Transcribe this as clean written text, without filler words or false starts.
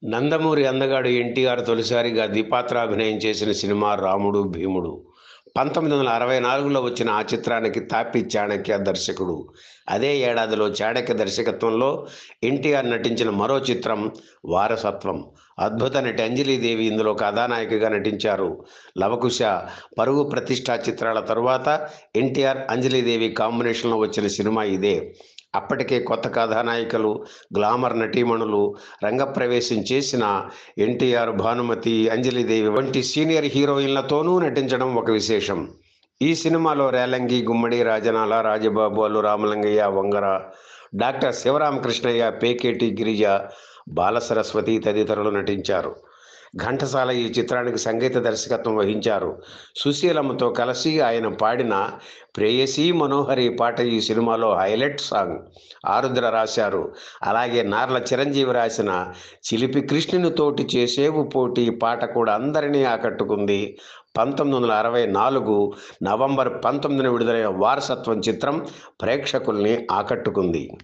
నందమూరి అందగాడు ఎన్టీఆర్ తొలిసారిగా ద్విపాత్రాభినయం చేసిన సినిమా రాముడు భీముడు. 1964లో వచ్చిన ఆ చిత్రానికి తాపి చాణక్య దర్శకుడు. అదే ఏడాదిలో చాణక్య దర్శకత్వంలో ఎన్టీఆర్ నటించిన మరో చిత్రం వారసత్వం. అద్భుత నటి అంజలీదేవి ఇందులో కథానాయికగా నటించారు. లవకుశ, పరుగు ప్రతిష్ఠ చిత్రాల తరువాత ఎన్టీఆర్, అంజలీదేవి కాంబినేషన్లో వచ్చిన సినిమా ఇదే. అప్పటికే కొత్త కథానాయికలు, గ్లామర్ నటీమణులు రంగప్రవేశం చేసిన ఎన్టీఆర్, భానుమతి, అంజలిదేవి వంటి సీనియర్ హీరోయిన్లతోనూ నటించడం ఒక విశేషం. ఈ సినిమాలో రేలంగి, గుమ్మడి, రాజనాల, రాజబాబు, అల్లు రామలింగయ్య, వంగర, డాక్టర్ శివరామకృష్ణయ్య, పేకేటి గిరిజ, బాలసరస్వతి తదితరులు నటించారు. ఘంటసాల ఈ చిత్రానికి సంగీత దర్శకత్వం వహించారు. సుశీలమ్మతో కలిసి ఆయన పాడిన ప్రేయసీ మనోహరి పాట ఈ సినిమాలో హైలైట్ సాంగ్. ఆరుద్ర రాశారు. అలాగే నార్ల చిరంజీవి రాసిన చిలిపి కృష్ణుని తోటి చేసేవు పోటీ పాట కూడా అందరినీ ఆకట్టుకుంది. 1964 నవంబర్ 19న విడుదలైన వారసత్వం చిత్రం ప్రేక్షకుల్ని ఆకట్టుకుంది.